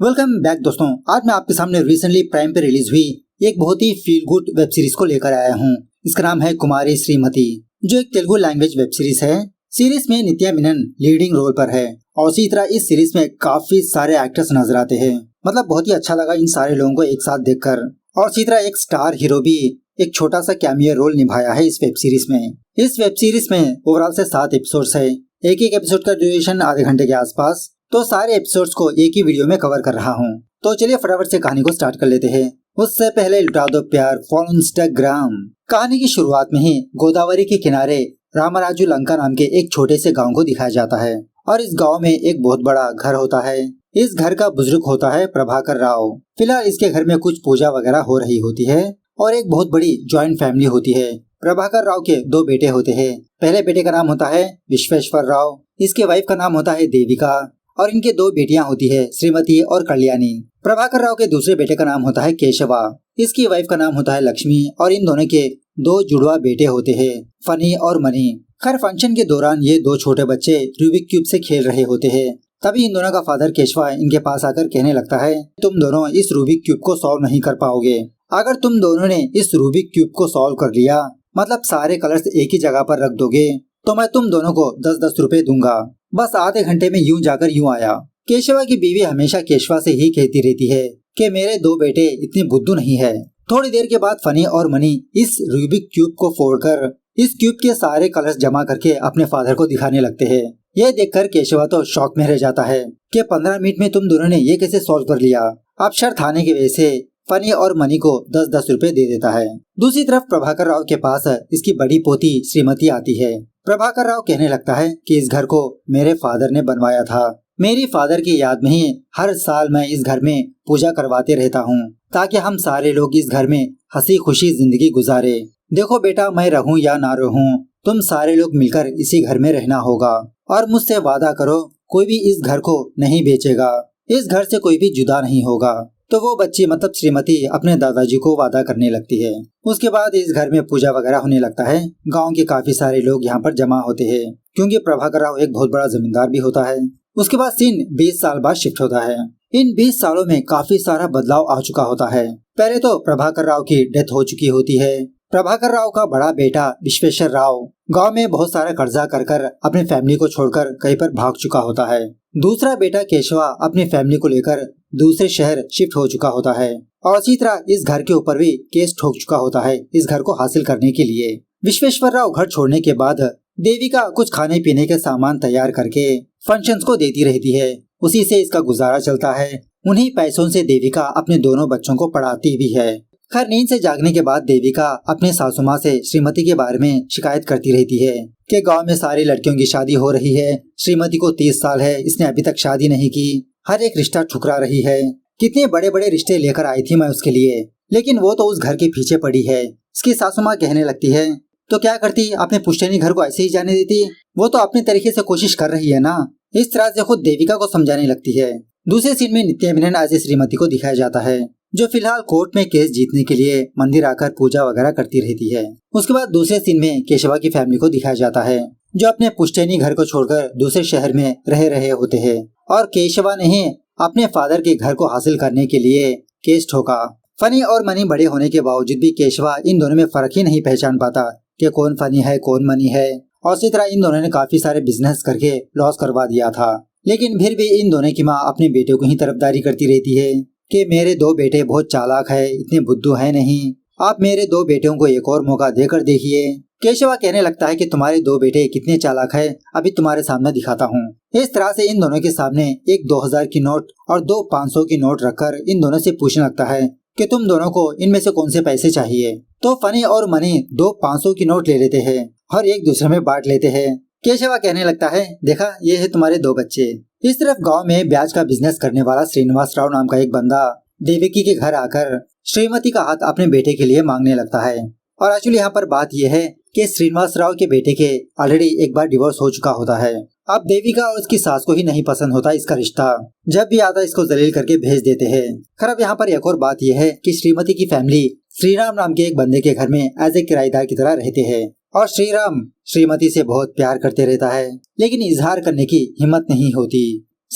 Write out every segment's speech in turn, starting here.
Welcome back दोस्तों। आज मैं आपके सामने रिसेंटली प्राइम पे रिलीज हुई एक बहुत ही फील गुड वेब सीरीज को लेकर आया हूँ। इसका नाम है कुमारी श्रीमती, जो एक तेलुगु लैंग्वेज वेब सीरीज है। सीरीज में नित्या मेनन लीडिंग रोल पर है और इसी तरह इस सीरीज में काफी सारे एक्टर्स नजर आते हैं। मतलब बहुत ही अच्छा लगा इन सारे लोगों को एक साथ देखकर। और इसी तरह एक स्टार हीरो भी एक छोटा सा कैमियो रोल निभाया है इस वेब सीरीज में। इस वेब सीरीज में ओवरऑल से 7 एपिसोड्स है। एक एक एपिसोड का ड्यूरेशन आधे घंटे के आसपास। तो सारे एपिसोड्स को एक ही वीडियो में कवर कर रहा हूँ। तो चलिए फटाफट से कहानी को स्टार्ट कर लेते हैं। उससे पहले लुटा दो प्यार फॉलो इंस्टाग्राम। कहानी की शुरुआत में ही गोदावरी के किनारे रामराजू लंका नाम के एक छोटे से गांव को दिखाया जाता है और इस गांव में एक बहुत बड़ा घर होता है। इस घर का बुजुर्ग होता है प्रभाकर राव। फिलहाल इसके घर में कुछ पूजा वगैरह हो रही होती है और एक बहुत बड़ी ज्वाइंट फैमिली होती है। प्रभाकर राव के 2 बेटे होते हैं। पहले बेटे का नाम होता है विश्वेश्वर राव, इसके वाइफ का नाम होता है देविका और इनके 2 बेटियां होती है श्रीमती और कल्याणी। प्रभाकर राव के दूसरे बेटे का नाम होता है केशवा, इसकी वाइफ का नाम होता है लक्ष्मी और इन दोनों के 2 जुड़वा बेटे होते हैं फनी और मनी। खैर फंक्शन के दौरान ये 2 छोटे बच्चे रूबिक क्यूब से खेल रहे होते हैं। तभी इन दोनों का फादर केशवा इनके पास आकर कहने लगता है, तुम दोनों इस रूबिक क्यूब को सॉल्व नहीं कर पाओगे। अगर तुम दोनों ने इस रूबिक क्यूब को सॉल्व कर लिया, मतलब सारे कलर्स एक ही जगह पर रख दोगे, तो मैं तुम दोनों को 10-10 रुपए दूंगा। बस आधे घंटे में यूं जाकर यूं आया। केशवा की बीवी हमेशा केशवा से ही कहती रहती है कि मेरे 2 बेटे इतने बुद्धू नहीं है। थोड़ी देर के बाद फनी और मनी इस रूबिक क्यूब को फोड़कर इस क्यूब के सारे कलर्स जमा करके अपने फादर को दिखाने लगते हैं। यह देखकर केशवा तो शॉक में रह जाता है कि 15 मिनट में तुम दोनों ने ये कैसे सॉल्व कर लिया। अब शर्त आने की वजह से फनी और मनी को 10-10 रुपए दे देता है। दूसरी तरफ प्रभाकर राव के पास इसकी बड़ी पोती श्रीमती आती है। प्रभाकर राव कहने लगता है कि इस घर को मेरे फादर ने बनवाया था। मेरी फादर की याद में ही हर साल मैं इस घर में पूजा करवाते रहता हूँ ताकि हम सारे लोग इस घर में हंसी खुशी जिंदगी गुजारे। देखो बेटा, मैं रहूं या ना रहूं, तुम सारे लोग मिलकर इसी घर में रहना होगा और मुझसे वादा करो कोई भी इस घर को नहीं बेचेगा, इस घर से कोई भी जुदा नहीं होगा। तो वो बच्ची मतलब श्रीमती अपने दादाजी को वादा करने लगती है। उसके बाद इस घर में पूजा वगैरह होने लगता है। गांव के काफी सारे लोग यहाँ पर जमा होते हैं क्योंकि प्रभाकर राव एक बहुत बड़ा जमींदार भी होता है। उसके बाद सीन 20 साल बाद शिफ्ट होता है। इन 20 सालों में काफी सारा बदलाव आ चुका होता है। पहले तो प्रभाकर राव की डेथ हो चुकी होती है। प्रभाकर राव का बड़ा बेटा विश्वेश्वर राव गांव में बहुत सारा कर्जा कर अपने फैमिली को छोड़कर कहीं पर भाग चुका होता है। दूसरा बेटा केशवा अपनी फैमिली को लेकर दूसरे शहर शिफ्ट हो चुका होता है और इसी तरह इस घर के ऊपर भी केस ठोक चुका होता है इस घर को हासिल करने के लिए। विश्वेश्वर राव घर छोड़ने के बाद देविका कुछ खाने पीने के सामान तैयार करके फंक्शंस को देती रहती है। उसी से इसका गुजारा चलता है। उन्हीं पैसों से देविका अपने दोनों बच्चों को पढ़ाती भी है। खैर नींद से जागने के बाद देविका अपने सासू माँ से श्रीमती के बारे में शिकायत करती रहती है कि गांव में सारी लड़कियों की शादी हो रही है, श्रीमती को 30 साल है, इसने अभी तक शादी नहीं की, हर एक रिश्ता ठुकरा रही है। कितने बड़े बड़े रिश्ते लेकर आई थी मैं उसके लिए, लेकिन वो तो उस घर के पीछे पड़ी है। इसकी सासू माँ कहने लगती है, तो क्या करती, अपने पुश्तैनी घर को ऐसे ही जाने देती, वो तो अपने तरीके से कोशिश कर रही है ना। इस तरह से खुद देविका को समझाने लगती है। दूसरे सीन में नित्या मेनन आज श्रीमती को दिखाया जाता है जो फिलहाल कोर्ट में केस जीतने के लिए मंदिर आकर पूजा वगैरह करती रहती है। उसके बाद दूसरे सीन में केशवा की फैमिली को दिखाया जाता है जो अपने पुश्तैनी घर को छोड़कर दूसरे शहर में रह रहे होते हैं और केशवा ने ही अपने फादर के घर को हासिल करने के लिए केस ठोका। फनी और मनी बड़े होने के बावजूद भी केशवा इन दोनों में फर्क ही नहीं पहचान पाता कि कौन फनी है कौन मनी है। और इसी तरह इन दोनों ने काफी सारे बिजनेस करके लॉस करवा दिया था, लेकिन फिर भी इन दोनों की माँ अपने बेटे को ही तरफदारी करती रहती है कि मेरे 2 बेटे बहुत चालाक है, इतने बुद्धू है नहीं, आप मेरे 2 बेटों को एक और मौका देकर देखिए। केशवा कहने लगता है कि तुम्हारे 2 बेटे कितने चालाक है, अभी तुम्हारे सामने दिखाता हूँ। इस तरह से इन दोनों के सामने एक 2000 की नोट और 2 500 की नोट रखकर इन दोनों से पूछने लगता है कि तुम दोनों को इनमें से कौन से पैसे चाहिए। तो फनी और मनी 2 500 की नोट ले लेते हैं और एक दूसरे में बांट लेते हैं। केशवा कहने लगता है, देखा ये है तुम्हारे 2 बच्चे। इस तरफ गांव में ब्याज का बिजनेस करने वाला श्रीनिवास राव नाम का एक बंदा देविकी के घर आकर श्रीमती का हाथ अपने बेटे के लिए मांगने लगता है। और एक्चुअली यहाँ पर बात यह है कि श्रीनिवास राव के बेटे के ऑलरेडी एक बार डिवोर्स हो चुका होता है। अब देविका और उसकी सास को ही नहीं पसंद होता इसका रिश्ता, जब भी आता इसको जलील करके भेज देते हैं। खैर यहाँ पर एक और बात यह है कि श्रीमती की फैमिली श्रीराम नाम के एक बंदे के घर में एज ए किराएदार की तरह रहते हैं और श्रीराम श्रीमती से बहुत प्यार करते रहता है, लेकिन इजहार करने की हिम्मत नहीं होती।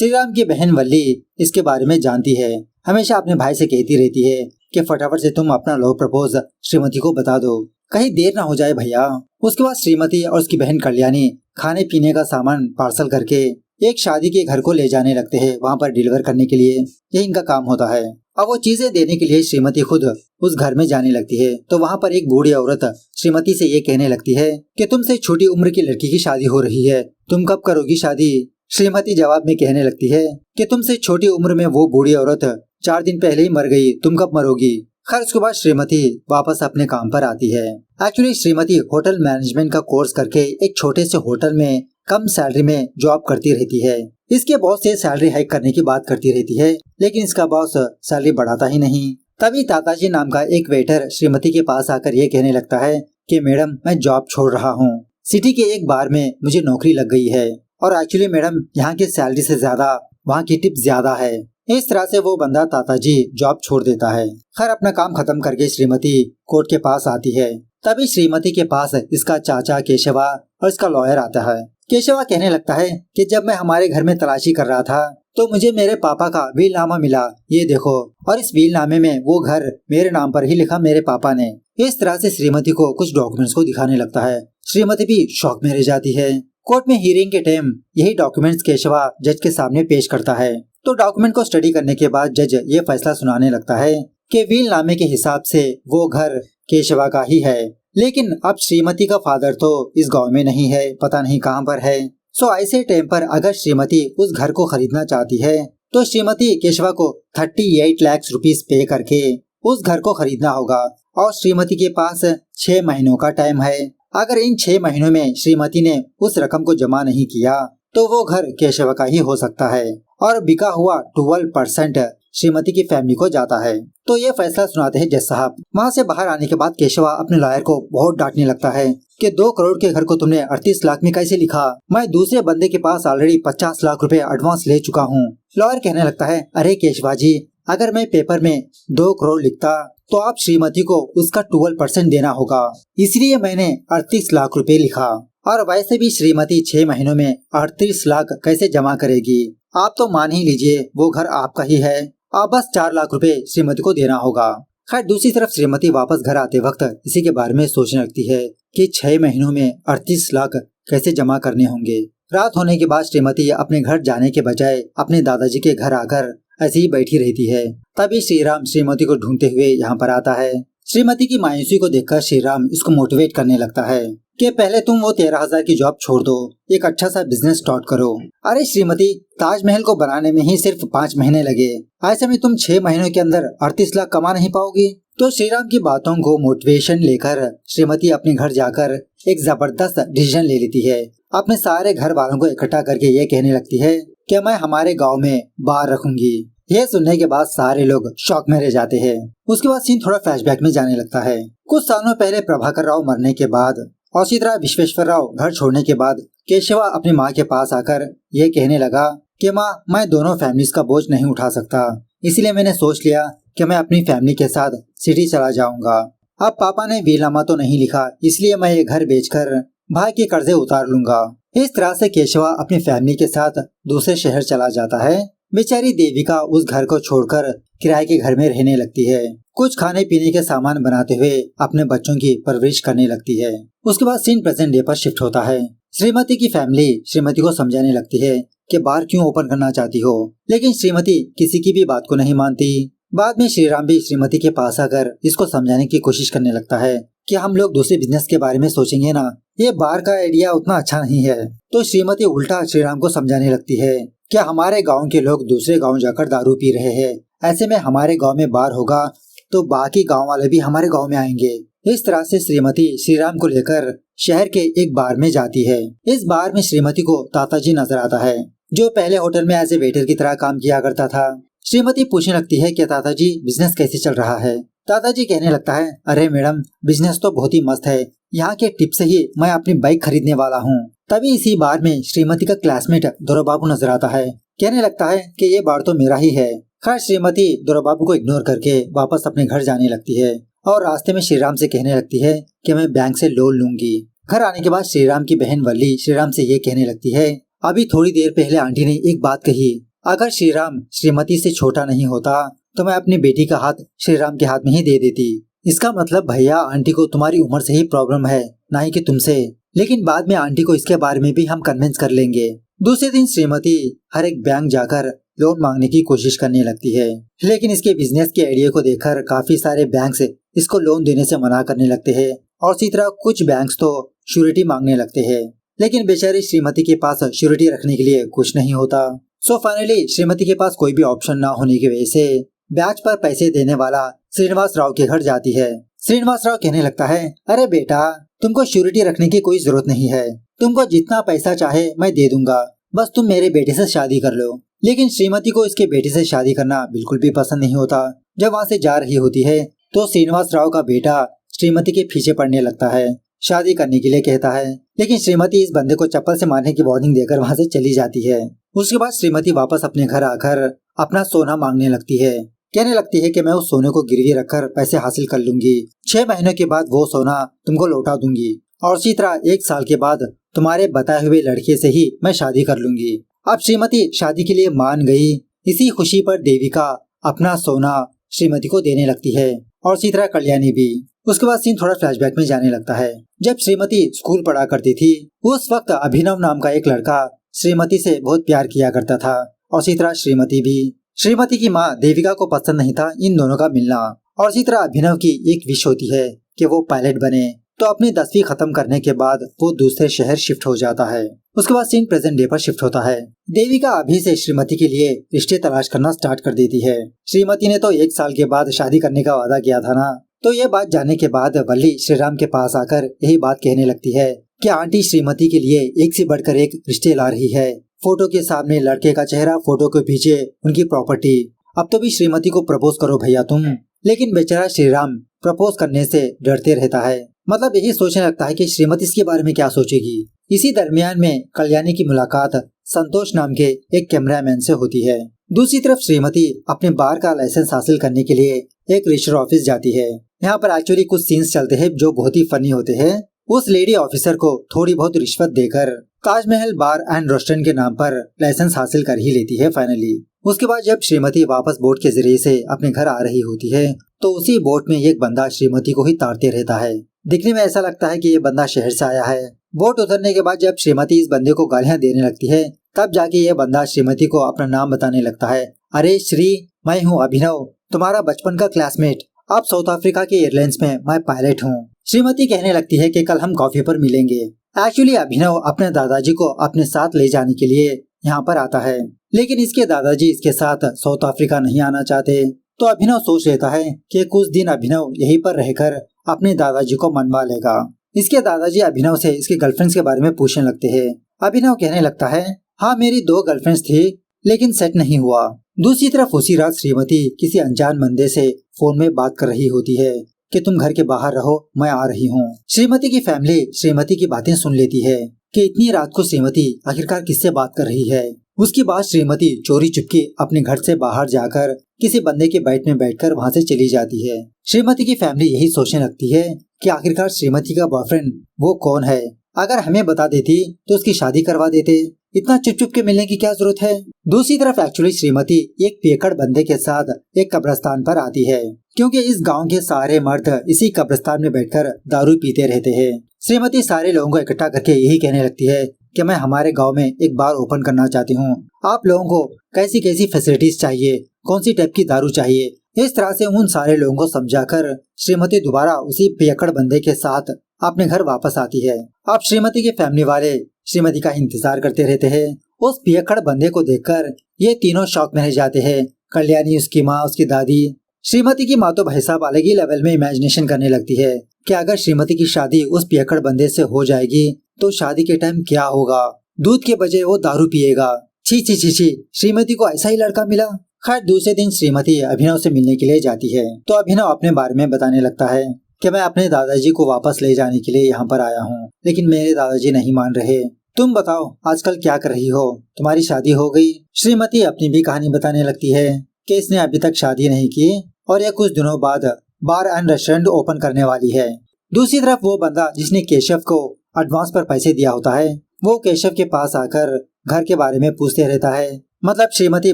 श्रीराम की बहन वल्ली इसके बारे में जानती है। हमेशा अपने भाई से कहती रहती है कि फटाफट से तुम अपना लव प्रपोज श्रीमती को बता दो, कहीं देर ना हो जाए भैया। उसके बाद श्रीमती और उसकी बहन कल्याणी खाने पीने का सामान पार्सल करके एक शादी के घर को ले जाने लगते हैं, वहाँ पर डिलीवर करने के लिए। यही इनका काम होता है। अब वो चीजें देने के लिए श्रीमती खुद उस घर में जाने लगती है, तो वहाँ पर एक बूढ़ी औरत श्रीमती से ये कहने लगती है कि तुमसे छोटी उम्र की लड़की की शादी हो रही है, तुम कब करोगी शादी। श्रीमती जवाब में कहने लगती है कि तुमसे छोटी उम्र में वो बूढ़ी औरत 4 दिन पहले ही मर गई, तुम कब मरोगी। खैर उसके बाद श्रीमती वापस अपने काम पर आती है। एक्चुअली श्रीमती होटल मैनेजमेंट का कोर्स करके एक छोटे से होटल में कम सैलरी में जॉब करती रहती है। इसके बॉस से सैलरी हाइक करने की बात करती रहती है, लेकिन इसका बॉस सैलरी बढ़ाता ही नहीं। तभी ताताजी नाम का एक वेटर श्रीमती के पास आकर ये कहने लगता है कि मैडम मैं जॉब छोड़ रहा हूँ, सिटी के एक बार में मुझे नौकरी लग गई है और एक्चुअली मैडम यहाँ की सैलरी से ज्यादा वहाँ की टिप ज्यादा है। इस तरह से वो बंदा ताताजी जॉब छोड़ देता है। खैर अपना काम खत्म करके श्रीमती कोर्ट के पास आती है। तभी श्रीमती के पास इसका चाचा केशवा और इसका लॉयर आता है। केशवा कहने लगता है कि जब मैं हमारे घर में तलाशी कर रहा था तो मुझे मेरे पापा का वीलनामा मिला, ये देखो, और इस वीलनामे में वो घर मेरे नाम पर ही लिखा मेरे पापा ने। इस तरह से श्रीमती को कुछ डॉक्यूमेंट्स को दिखाने लगता है। श्रीमती भी शॉक में रह जाती है। कोर्ट में हियरिंग के टाइम यही डॉक्यूमेंट्स केशवा जज के सामने पेश करता है। तो डॉक्यूमेंट को स्टडी करने के बाद जज ये फैसला सुनाने लगता है कि वीलनामे के हिसाब से वो घर केशवा का ही है, लेकिन अब श्रीमती का फादर तो इस गांव में नहीं है, पता नहीं कहां पर है। सो ऐसे टाइम पर अगर श्रीमती उस घर को खरीदना चाहती है तो श्रीमती केशवा को 38 लाख रुपीस पे करके उस घर को खरीदना होगा और श्रीमती के पास 6 महीनों का टाइम है। अगर इन 6 महीनों में श्रीमती ने उस रकम को जमा नहीं किया तो वो घर केशवा का ही हो सकता है और बिका हुआ 12% श्रीमती की फैमिली को जाता है। तो ये फैसला सुनाते हैं जज साहब। वहाँ से बाहर आने के बाद केशवा अपने लॉयर को बहुत डांटने लगता है कि 2 करोड़ के घर को तुमने 38 लाख में कैसे लिखा, मैं दूसरे बंदे के पास ऑलरेडी 50 लाख रुपए एडवांस ले चुका हूँ। लॉयर कहने लगता है अरे केशवा जी, अगर मैं पेपर में 2 करोड़ लिखता तो आप श्रीमती को उसका 12% देना होगा, इसलिए मैंने 38 लाख रुपए लिखा। और वैसे भी श्रीमती 6 महीनों में 38 लाख कैसे जमा करेगी। आप तो मान ही लीजिए वो घर आपका ही है, आप बस 4 लाख रुपए श्रीमती को देना होगा। खैर दूसरी तरफ श्रीमती वापस घर आते वक्त इसी के बारे में सोचने लगती है कि 6 महीनों में 38 लाख कैसे जमा करने होंगे। रात होने के बाद श्रीमती अपने घर जाने के बजाय अपने दादाजी के घर आकर ऐसे ही बैठी रहती है। तभी श्रीराम श्रीमती को ढूंढते हुए यहाँ पर आता है। श्रीमती की मायूसी को देखकर श्रीराम इसको मोटिवेट करने लगता है कि पहले तुम वो 13,000 की जॉब छोड़ दो, एक अच्छा सा बिजनेस स्टार्ट करो। अरे श्रीमती, ताजमहल को बनाने में ही सिर्फ 5 महीने लगे, ऐसे में तुम 6 महीनों के अंदर 38 लाख कमा नहीं पाओगी। तो श्रीराम की बातों को मोटिवेशन लेकर श्रीमती अपने घर जाकर एक जबरदस्त डिसीजन ले लेती है। अपने सारे घर वालों को इकट्ठा करके ये कहने लगती है कि मैं हमारे गांव में बार रखूंगी। ये सुनने के बाद सारे लोग शॉक में रह जाते हैं। उसके बाद सीन थोड़ा फ्लैशबैक में जाने लगता है। कुछ सालों पहले प्रभाकर राव मरने के बाद और इसी तरह विश्वेश्वर राव घर छोड़ने के बाद केशवा अपनी माँ के पास आकर ये कहने लगा कि माँ, मैं दोनों फैमिलीज का बोझ नहीं उठा सकता, इसलिए मैंने सोच लिया कि मैं अपनी फैमिली के साथ सिटी चला जाऊंगा। अब पापा ने वीलनामा तो नहीं लिखा, इसलिए मैं ये घर बेचकर भाई के कर्जे उतार लूंगा। इस तरह से केशवा अपनी फैमिली के साथ दूसरे शहर चला जाता है। बेचारी देविका उस घर को छोड़कर किराए के घर में रहने लगती है। कुछ खाने पीने के सामान बनाते हुए अपने बच्चों की परवरिश करने लगती है। उसके बाद सीन प्रेजेंट डे पर शिफ्ट होता है। श्रीमती की फैमिली श्रीमती को समझाने लगती है कि बार क्यों ओपन करना चाहती हो, लेकिन श्रीमती किसी की भी बात को नहीं मानती। बाद में श्रीराम भी श्रीमती के पास आकर इसको समझाने की कोशिश करने लगता है कि हम लोग दूसरे बिजनेस के बारे में सोचेंगे ना, ये बार का आइडिया उतना अच्छा नहीं है। तो श्रीमती उल्टा श्रीराम को समझाने लगती है क्या हमारे गांव के लोग दूसरे गांव जाकर दारू पी रहे हैं, ऐसे में हमारे गांव में बार होगा तो बाकी गांव वाले भी हमारे गांव में आएंगे। इस तरह से श्रीमती श्रीराम को लेकर शहर के एक बार में जाती है। इस बार में श्रीमती को ताताजी नजर आता है, जो पहले होटल में एज ए वेटर की तरह काम किया करता था। श्रीमती पूछने लगती है कि ताताजी बिजनेस कैसे चल रहा है। ताताजी कहने लगता है अरे मैडम, बिजनेस तो बहुत ही मस्त है, यहाँ के टिप से ही मैं अपनी बाइक खरीदने वाला हूँ। तभी इसी बार में श्रीमती का क्लासमेट दोराबाबू नजर आता है। कहने लगता है कि ये बार तो मेरा ही है। खैर श्रीमती दोराबाबू को इग्नोर करके वापस अपने घर जाने लगती है और रास्ते में श्रीराम से कहने लगती है कि मैं बैंक से लोन लूंगी। घर आने के बाद श्रीराम की बहन वल्ली श्रीराम से ये कहने लगती है अभी थोड़ी देर पहले आंटी ने एक बात कही अगर श्रीराम श्रीमती से छोटा नहीं होता तो मैं अपनी बेटी का हाथ श्रीराम के हाथ में ही दे देती। इसका मतलब भैया आंटी को तुम्हारी उम्र से ही प्रॉब्लम है, ना ही कि तुमसे। लेकिन बाद में आंटी को इसके बारे में भी हम कन्विंस कर लेंगे। दूसरे दिन श्रीमती हर एक बैंक जाकर लोन मांगने की कोशिश करने लगती है, लेकिन इसके बिजनेस के आइडिया को देखकर काफी सारे बैंक्स इसको लोन देने से मना करने लगते हैं और इसी तरह कुछ बैंक्स तो श्योरिटी मांगने लगते हैं। लेकिन बेचारी श्रीमती के पास श्योरिटी रखने के लिए कुछ नहीं होता। सो फाइनली श्रीमती के पास कोई भी ऑप्शन ना होने की वजह से ब्याज पर पैसे देने वाला श्रीनिवास राव के घर जाती है। श्रीनिवास राव कहने लगता है, अरे बेटा तुमको श्योरिटी रखने की कोई जरूरत नहीं है, तुमको जितना पैसा चाहे मैं दे दूंगा, बस तुम मेरे बेटे से शादी कर लो। लेकिन श्रीमती को इसके बेटे से शादी करना बिल्कुल भी पसंद नहीं होता। जब वहाँ से जा रही होती है तो श्रीनिवास राव का बेटा श्रीमती के पीछे पड़ने लगता है, शादी करने के लिए कहता है। लेकिन श्रीमती इस बंदे को चप्पल से मारने की वार्निंग देकर वहाँ से चली जाती है। उसके बाद श्रीमती वापस अपने घर आकर अपना सोना मांगने लगती है, कहने लगती है कि मैं उस सोने को गिरवी रखकर पैसे हासिल कर लूंगी, 6 महीनों के बाद वो सोना तुमको लौटा दूंगी और इसी तरह 1 साल के बाद तुम्हारे बताए हुए लड़के से ही मैं शादी कर लूंगी। अब श्रीमती शादी के लिए मान गई। इसी खुशी पर देविका अपना सोना श्रीमती को देने लगती है और इसी तरह कल्याणी भी। उसके बाद सीन थोड़ा फ्लैशबैक में जाने लगता है। जब श्रीमती स्कूल पढ़ा करती थी उस वक्त अभिनव नाम का एक लड़का श्रीमती से बहुत प्यार किया करता था और इसी तरह श्रीमती भी। श्रीमती की माँ देविका को पसंद नहीं था इन दोनों का मिलना और इसी तरह अभिनव की एक विश होती है कि वो पायलट बने। तो अपनी 10वीं खत्म करने के बाद वो दूसरे शहर शिफ्ट हो जाता है। उसके बाद सीन प्रेजेंट डे पर शिफ्ट होता है। देविका अभी से श्रीमती के लिए रिश्ते तलाश करना स्टार्ट कर देती है। श्रीमती ने तो 1 साल के बाद शादी करने का वादा किया था ना। तो ये बात जानने के बाद वल्ली श्रीराम के पास आकर यही बात कहने लगती है कि आंटी श्रीमती के लिए एक से बढ़कर एक रिश्ते ला रही है। फोटो के सामने लड़के का चेहरा, फोटो के पीछे उनकी प्रॉपर्टी। अब तो भी श्रीमती को प्रपोज करो भैया तुम। लेकिन बेचारा श्रीराम प्रपोज करने से डरते रहता है, मतलब यही सोचने लगता है कि श्रीमती इसके बारे में क्या सोचेगी। इसी दरमियान में कल्याणी की मुलाकात संतोष नाम के एक कैमरामैन से होती है। दूसरी तरफ श्रीमती अपने बार का लाइसेंस हासिल करने के लिए एक रजिस्टर ऑफिस जाती है। यहाँ पर एक्चुअली कुछ सीन्स चलते हैं जो बहुत ही फनी होते हैं। उस लेडी ऑफिसर को थोड़ी बहुत रिश्वत देकर ताजमहल बार एंड रेस्टोरेंट के नाम पर लाइसेंस हासिल कर ही लेती है फाइनली। उसके बाद जब श्रीमती वापस बोट के जरिए से अपने घर आ रही होती है तो उसी बोट में एक बंदा श्रीमती को ही ताड़ते रहता है। दिखने में ऐसा लगता है कि ये बंदा शहर से आया है। बोट उतरने के बाद जब श्रीमती इस बंदे को गालियां देने लगती है तब जाके ये बंदा श्रीमती को अपना नाम बताने लगता है। अरे श्री, मैं हूँ अभिनव, तुम्हारा बचपन का क्लासमेट। अब साउथ अफ्रीका के एयरलाइंस में मैं पायलट हूँ। श्रीमती कहने लगती है कि कल हम कॉफी पर मिलेंगे। एक्चुअली अभिनव अपने दादाजी को अपने साथ ले जाने के लिए यहाँ पर आता है, लेकिन इसके दादाजी इसके साथ साउथ अफ्रीका नहीं आना चाहते। तो अभिनव सोच लेता है कि कुछ दिन अभिनव यहीं पर रहकर अपने दादाजी को मनवा लेगा। इसके दादाजी अभिनव से इसके गर्लफ्रेंड्स के बारे में पूछने लगते हैं। अभिनव कहने लगता है, हाँ मेरी 2 गर्लफ्रेंड्स थी लेकिन सेट नहीं हुआ। दूसरी तरफ उसी रात श्रीमती किसी अनजान बंदे से फोन में बात कर रही होती है कि तुम घर के बाहर रहो, मैं आ रही हूँ। श्रीमती की फैमिली श्रीमती की बातें सुन लेती है कि इतनी रात को श्रीमती आखिरकार किससे बात कर रही है। उसके बाद श्रीमती चोरी चुपके अपने घर से बाहर जाकर किसी बंदे के बाइक में बैठकर वहाँ से चली जाती है। श्रीमती की फैमिली यही सोचने लगती है कि आखिरकार श्रीमती का बॉयफ्रेंड वो कौन है। अगर हमें बता देती तो उसकी शादी करवा देते, इतना चुप चुप के मिलने की क्या जरूरत है। दूसरी तरफ एक्चुअली श्रीमती एक पियक्कड़ बंदे के साथ एक कब्रिस्तान पर आती है, क्योंकि इस गांव के सारे मर्द इसी कब्रिस्तान में बैठकर दारू पीते रहते हैं। श्रीमती सारे लोगों को इकट्ठा करके यही कहने लगती है कि मैं हमारे गांव में एक बार ओपन करना चाहती हूँ। आप लोगों को कैसी कैसी फैसिलिटीज चाहिए, कौन सी टाइप की दारू चाहिए। इस तरह से उन सारे लोगों को समझाकर श्रीमती दोबारा उसी पियक्कड़ बंदे के साथ अपने घर वापस आती है। अब श्रीमती के फैमिली वाले श्रीमती का इंतजार करते रहते हैं। उस पियक्कड़ बंदे को देखकर ये तीनों शॉक में रह जाते हैं। कल्याणी, उसकी माँ, उसकी दादी। श्रीमती की माँ तो भाई साहब अलग ही लेवल में इमेजिनेशन करने लगती है कि अगर श्रीमती की शादी उस पियक्कड़ बंदे से हो जाएगी तो शादी के टाइम क्या होगा। दूध के बजाय वो दारू पिएगा। छी छी छी छी, श्रीमती को ऐसा ही लड़का मिला। खैर दूसरे दिन श्रीमती अभिनव से मिलने के लिए जाती है तो अभिनव अपने बारे में बताने लगता है कि मैं अपने दादाजी को वापस ले जाने के लिए यहाँ पर आया हूँ, लेकिन मेरे दादाजी नहीं मान रहे। तुम बताओ आजकल क्या कर रही हो, तुम्हारी शादी हो गई। श्रीमती अपनी भी कहानी बताने लगती है कि इसने अभी तक शादी नहीं की और यह कुछ दिनों बाद बार एंड रेस्टोरेंट ओपन करने वाली है। दूसरी तरफ वो बंदा जिसने केशव को एडवांस पर पैसे दिया होता है वो केशव के पास आकर घर के बारे में पूछते रहता है मतलब श्रीमती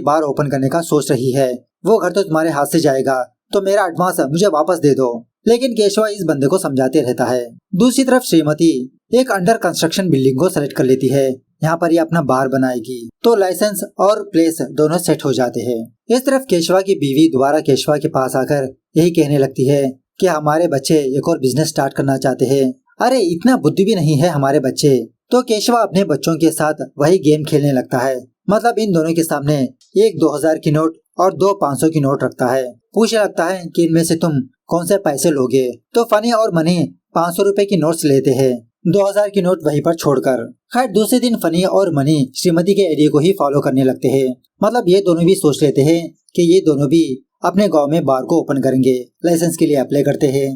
बार ओपन करने का सोच रही है, वो घर तो तुम्हारे हाथ से जाएगा, तो मेरा एडवांस मुझे वापस दे दो। लेकिन केशवा इस बंदे को समझाते रहता है। दूसरी तरफ श्रीमती एक अंडर कंस्ट्रक्शन बिल्डिंग को सेलेक्ट कर लेती है, यहाँ पर ये अपना बार बनाएगी, तो लाइसेंस और प्लेस दोनों सेट हो जाते हैं। इस तरफ केशवा की बीवी दोबारा केशवा के पास आकर यही कहने लगती है कि हमारे बच्चे एक और बिजनेस स्टार्ट करना चाहते हैं। अरे इतना बुद्धि भी नहीं है हमारे बच्चे। तो केशवा अपने बच्चों के साथ वही गेम खेलने लगता है। मतलब इन दोनों के सामने एक 2000 की नोट और दो 500 की नोट रखता है। पूछने लगता है कि इनमें से तुम कौन से पैसे लोगे। तो फनी और मनी 500 रुपए की नोट्स लेते हैं, 2000 की नोट वहीं पर छोड़कर। खैर दूसरे दिन फनी और मनी श्रीमती के आइडिया को ही फॉलो करने लगते हैं। मतलब ये दोनों भी सोच लेते हैं कि ये दोनों भी अपने गांव में बार को ओपन करेंगे, लाइसेंस के लिए अप्लाई करते हैं।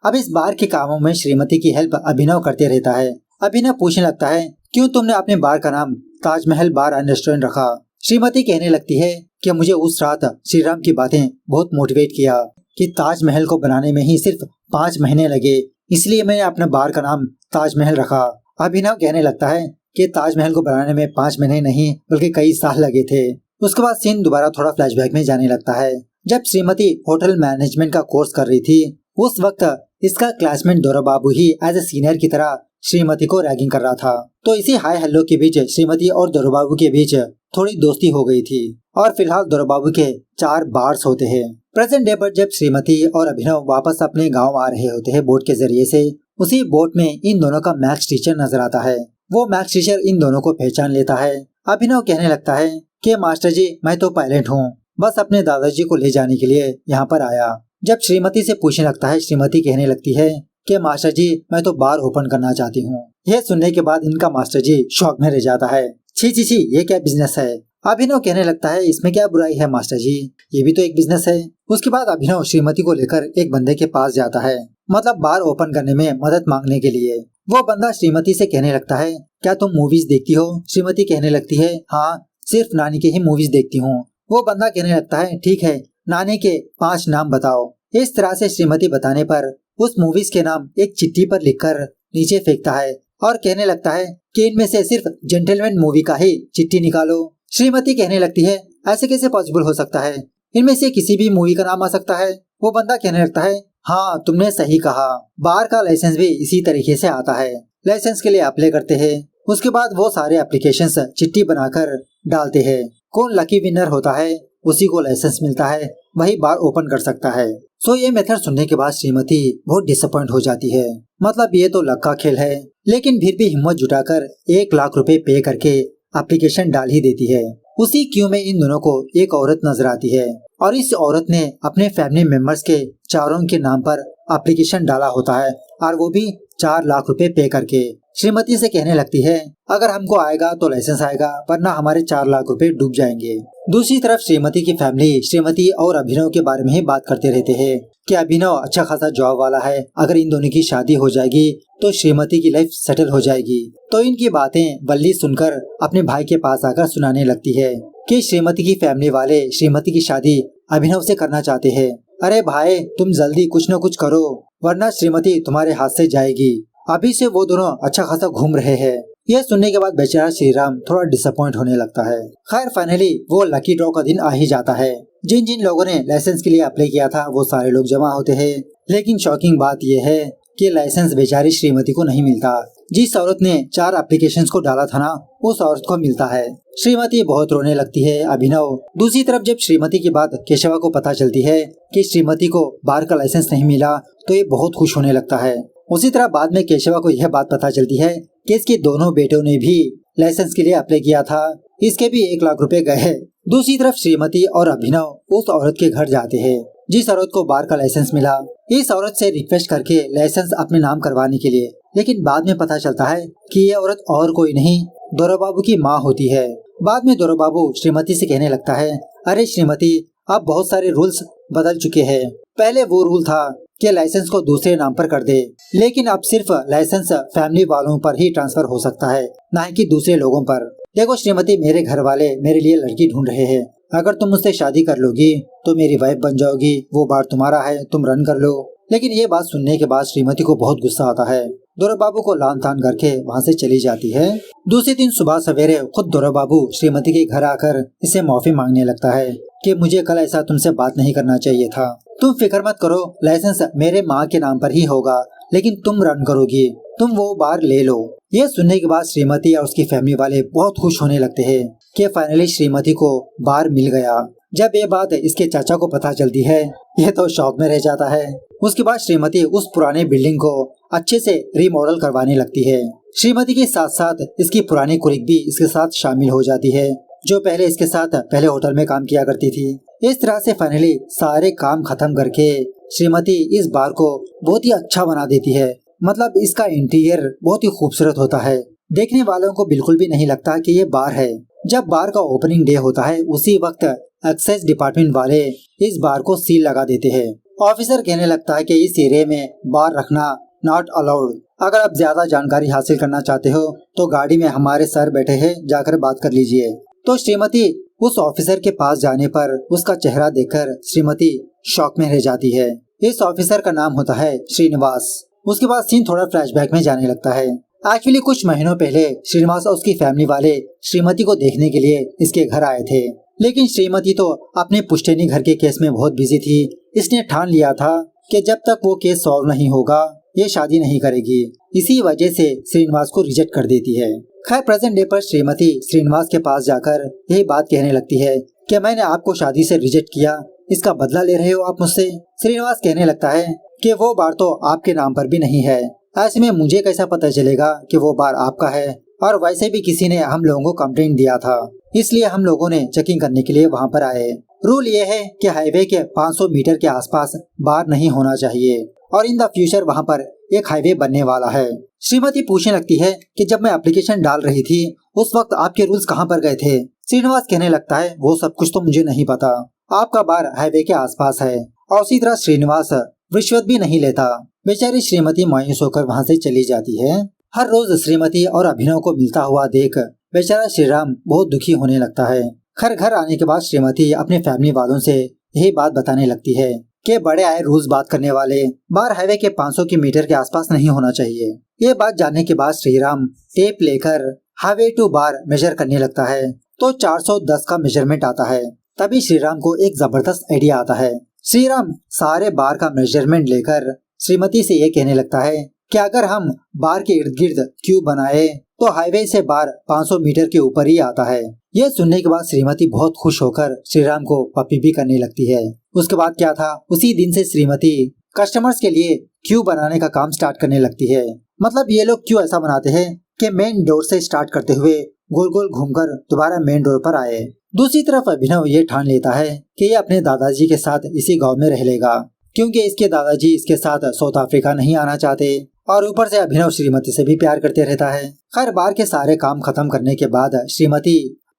अब इस बार के कामों में श्रीमती की हेल्प अभिनव करते रहता है। अभिनव पूछने लगता है क्यों तुमने अपने बार का नाम ताजमहल बार एंड रेस्टोरेंट रखा। श्रीमती कहने लगती है कि मुझे उस रात श्रीराम की बातें बहुत मोटिवेट किया कि ताजमहल को बनाने में ही सिर्फ 5 महीने लगे, इसलिए मैंने अपने बार का नाम ताजमहल रखा। अभिनव कहने लगता है कि ताजमहल को बनाने में 5 महीने नहीं बल्कि कई साल लगे थे। उसके बाद सीन दोबारा थोड़ा फ्लैशबैक में जाने लगता है। जब श्रीमती होटल मैनेजमेंट का कोर्स कर रही थी, उस वक्त इसका क्लासमेट दौरा बाबू ही एज ए सीनियर की तरह श्रीमती को रैगिंग कर रहा था। तो इसी हाय हेलो के बीच श्रीमती और दौरा बाबू के बीच थोड़ी दोस्ती हो गई थी और फिलहाल दौरा बाबू के 4 बार्स होते हैं। प्रेजेंट डे पर जब श्रीमती और अभिनव वापस अपने गांव आ रहे होते हैं बोट के जरिए से, उसी बोट में इन दोनों का मैथ्स टीचर नजर आता है। वो मैथ्स टीचर इन दोनों को पहचान लेता है। अभिनव कहने लगता है कि मास्टर जी मैं तो पायलट हूँ, बस अपने दादाजी को ले जाने के लिए यहाँ पर आया। जब श्रीमती से पूछने लगता है, श्रीमती कहने लगती है कि मास्टर जी मैं तो बार ओपन करना चाहती हूँ। यह सुनने के बाद इनका मास्टर जी शॉक में रह जाता है। छी छी छी, ये क्या बिजनेस है। अभिनव कहने लगता है इसमें क्या बुराई है मास्टर जी, ये भी तो एक बिजनेस है। उसके बाद अभिनव श्रीमती को लेकर एक बंदे के पास जाता है, मतलब बार ओपन करने में मदद मांगने के लिए। वो बंदा श्रीमती से कहने लगता है क्या तुम मूवीज देखती हो। श्रीमती कहने लगती है हाँ, सिर्फ नानी के ही मूवीज देखती हूँ। वो बंदा कहने लगता है ठीक है, नानी के 5 नाम बताओ। इस तरह से श्रीमती बताने पर उस मूवीज के नाम एक चिट्ठी पर लिखकर नीचे फेंकता है और कहने लगता है कि इनमें से सिर्फ जेंटलमैन मूवी का ही चिट्ठी निकालो। श्रीमती कहने लगती है ऐसे कैसे पॉसिबल हो सकता है, इनमें से किसी भी मूवी का नाम आ सकता है। वो बंदा कहने लगता है हाँ तुमने सही कहा, बार का लाइसेंस भी इसी तरीके से आता है। लाइसेंस के लिए अप्लाई करते हैं, उसके बाद वो सारे एप्लीकेशंस चिट्ठी बनाकर डालते हैं। कौन लकी विनर होता है उसी को लाइसेंस मिलता है, वही बार ओपन कर सकता है। सो ये मेथड सुनने के बाद श्रीमती बहुत डिसअपॉइंट हो जाती है। मतलब ये तो लक का खेल है, लेकिन फिर भी हिम्मत जुटाकर 1 लाख रुपए पे करके एप्लीकेशन डाल ही देती है। उसी क्यू में इन दोनों को एक औरत नजर आती है और इस औरत ने अपने फैमिली मेंबर्स के चारों के नाम पर एप्लीकेशन डाला होता है और वो भी 4 लाख रुपए पे करके। श्रीमती से कहने लगती है अगर हमको आएगा तो लाइसेंस आएगा, वरना हमारे 4 लाख रुपए डूब जाएंगे। दूसरी तरफ श्रीमती की फैमिली श्रीमती और अभिनव के बारे में ही बात करते रहते हैं कि अभिनव अच्छा खासा जॉब वाला है, अगर इन दोनों की शादी हो जाएगी तो श्रीमती की लाइफ सेटल हो जाएगी। तो इनकी बातें वल्ली सुनकर अपने भाई के पास आकर सुनाने लगती है कि श्रीमती की फैमिली वाले श्रीमती की शादी अभिनव से करना चाहते हैं। अरे भाई तुम जल्दी कुछ न कुछ करो, वरना श्रीमती तुम्हारे हाथ से जाएगी। अभी से वो दोनों अच्छा खासा घूम रहे हैं। यह सुनने के बाद बेचारा श्रीराम थोड़ा डिसअपॉइंट होने लगता है। खैर फाइनली वो लकी ड्रॉ का दिन आ ही जाता है। जिन जिन लोगों ने लाइसेंस के लिए अप्लाई किया था वो सारे लोग जमा होते हैं, लेकिन शॉकिंग बात यह है कि लाइसेंस बेचारी श्रीमती को नहीं मिलता। जिस औरत ने 4 एप्लीकेशंस को डाला था ना, उस औरत को मिलता है। श्रीमती बहुत रोने लगती है। अभिनव दूसरी तरफ जब श्रीमती की बात केशवा को पता चलती है कि श्रीमती को बार का लाइसेंस नहीं मिला, तो ये बहुत खुश होने लगता है। उसी तरह बाद में केशवा को यह बात पता चलती है कि इसके दोनों बेटों ने भी लाइसेंस के लिए अप्लाई किया था, इसके भी 1 लाख रुपए गए। दूसरी तरफ श्रीमती और अभिनव उस औरत के घर जाते हैं जिस औरत को बार का लाइसेंस मिला। इस औरत से रिक्वेस्ट करके लाइसेंस अपने नाम करवाने के लिए, लेकिन बाद में पता चलता है कि ये औरत और कोई नहीं दौरा बाबू की माँ होती है। बाद में दौरा बाबू श्रीमती से कहने लगता है अरे श्रीमती, अब बहुत सारे रूल्स बदल चुके हैं। पहले वो रूल था कि लाइसेंस को दूसरे नाम पर कर दे, लेकिन अब सिर्फ लाइसेंस फैमिली वालों पर ही ट्रांसफर हो सकता है, ना कि दूसरे लोगों पर। देखो श्रीमती, मेरे घर वाले मेरे लिए लड़की ढूंढ रहे हैं, अगर तुम मुझसे शादी कर लोगी तो मेरी वाइफ बन जाओगी, वो बार तुम्हारा है, तुम रन कर लो। लेकिन ये बात सुनने के बाद श्रीमती को बहुत गुस्सा आता है दौरा बाबू को लान तान करके वहाँ से चली जाती है। दूसरे दिन सुबह सवेरे खुद दौरा बाबू श्रीमती के घर आकर इसे माफी मांगने लगता है कि मुझे कल ऐसा तुमसे बात नहीं करना चाहिए था। तुम फिक्र मत करो, लाइसेंस मेरे माँ के नाम पर ही होगा, लेकिन तुम रन करोगी, तुम वो बार ले लो। ये सुनने के बाद श्रीमती और उसकी फैमिली वाले बहुत खुश होने लगते हैं कि फाइनली श्रीमती को बार मिल गया। जब ये बात इसके चाचा को पता चलती है, ये तो शौक में रह जाता है। उसके बाद श्रीमती उस पुराने बिल्डिंग को अच्छे से रिमॉडल करवाने लगती है। श्रीमती के साथ साथ इसकी पुरानी कुलीग भी इसके साथ शामिल हो जाती है, जो पहले इसके साथ पहले होटल में काम किया करती थी। इस तरह से फाइनली सारे काम खत्म करके श्रीमती इस बार को बहुत ही अच्छा बना देती है। मतलब इसका इंटीरियर बहुत ही खूबसूरत होता है, देखने वालों को बिल्कुल भी नहीं लगता कि ये बार है। जब बार का ओपनिंग डे होता है, उसी वक्त एक्साइज डिपार्टमेंट वाले इस बार को सील लगा देते हैं। ऑफिसर कहने लगता है कि इस एरिया में बार रखना नॉट अलाउड। अगर आप ज्यादा जानकारी हासिल करना चाहते हो तो गाड़ी में हमारे सर बैठे हैं, जाकर बात कर लीजिए। तो श्रीमती उस ऑफिसर के पास जाने पर उसका चेहरा देखकर श्रीमती शॉक में रह जाती है। इस ऑफिसर का नाम होता है श्रीनिवास। उसके बाद सीन थोड़ा फ्लैशबैक में जाने लगता है। एक्चुअली कुछ महीनों पहले श्रीनिवास और उसकी फैमिली वाले श्रीमती को देखने के लिए इसके घर आए थे, लेकिन श्रीमती तो अपने पुश्तैनी घर के केस में बहुत बिजी थी। इसने ठान लिया था कि जब तक वो केस सॉल्व नहीं होगा ये शादी नहीं करेगी। इसी वजह से श्रीनिवास को रिजेक्ट कर देती है। खैर प्रेजेंट डे पर श्रीमती श्रीनिवास के पास जाकर यही बात कहने लगती है कि मैंने आपको शादी से रिजेक्ट किया, इसका बदला ले रहे हो आप मुझसे। श्रीनिवास कहने लगता है कि वो बार तो आपके नाम पर भी नहीं है, ऐसे में मुझे कैसा पता चलेगा कि वो बार आपका है, और वैसे भी किसी ने हम लोगों को कंप्लेंट दिया था, इसलिए हम लोगों ने चेकिंग करने के लिए वहाँ पर आए। रूल ये है कि हाईवे के 500 मीटर के आसपास बार नहीं होना चाहिए, और इन द फ्यूचर वहाँ पर एक हाईवे बनने वाला है। श्रीमती पूछने लगती है कि जब मैं एप्लीकेशन डाल रही थी उस वक्त आपके रूल्स कहाँ पर गए थे। श्रीनिवास कहने लगता है वो सब कुछ तो मुझे नहीं पता, आपका बार हाईवे के आसपास है। और उसी तरह श्रीनिवास रिश्वत भी नहीं लेता। बेचारी श्रीमती मायूस होकर वहाँ से चली जाती है। हर रोज श्रीमती और अभिनव को मिलता हुआ देख बेचारा श्रीराम बहुत दुखी होने लगता है। घर आने के बाद श्रीमती अपने फैमिली वालों से यही बात बताने लगती है कि बड़े आए रूल्स बात करने वाले, बार हाईवे के 500 मीटर के आसपास नहीं होना चाहिए। ये बात जानने के बाद श्रीराम टेप लेकर हाईवे टू बार मेजर करने लगता है, तो 410 का मेजरमेंट आता है। तभी श्रीराम को एक जबरदस्त आइडिया आता है। श्रीराम सारे बार का मेजरमेंट लेकर श्रीमती से ये कहने लगता है कि अगर हम बार के इर्द गिर्द क्यूब बनाए तो हाईवे से बार 500 मीटर के ऊपर ही आता है। यह सुनने के बाद श्रीमती बहुत खुश होकर श्रीराम को पप्पी भी करने लगती है। उसके बाद क्या था, उसी दिन से श्रीमती कस्टमर्स के लिए क्यूब बनाने का काम स्टार्ट करने लगती है। मतलब ये लोग क्यों ऐसा बनाते हैं कि मेन डोर से स्टार्ट करते हुए गोल गोल घूमकर दोबारा मेन डोर पर आए। दूसरी तरफ अभिनव ये ठान लेता है कि ये अपने दादाजी के साथ इसी गांव में रह लेगा, क्योंकि इसके दादाजी इसके साथ साउथ अफ्रीका नहीं आना चाहते, और ऊपर से अभिनव श्रीमती से भी प्यार करते रहता है। खैर बार के सारे काम खत्म करने के बाद श्रीमती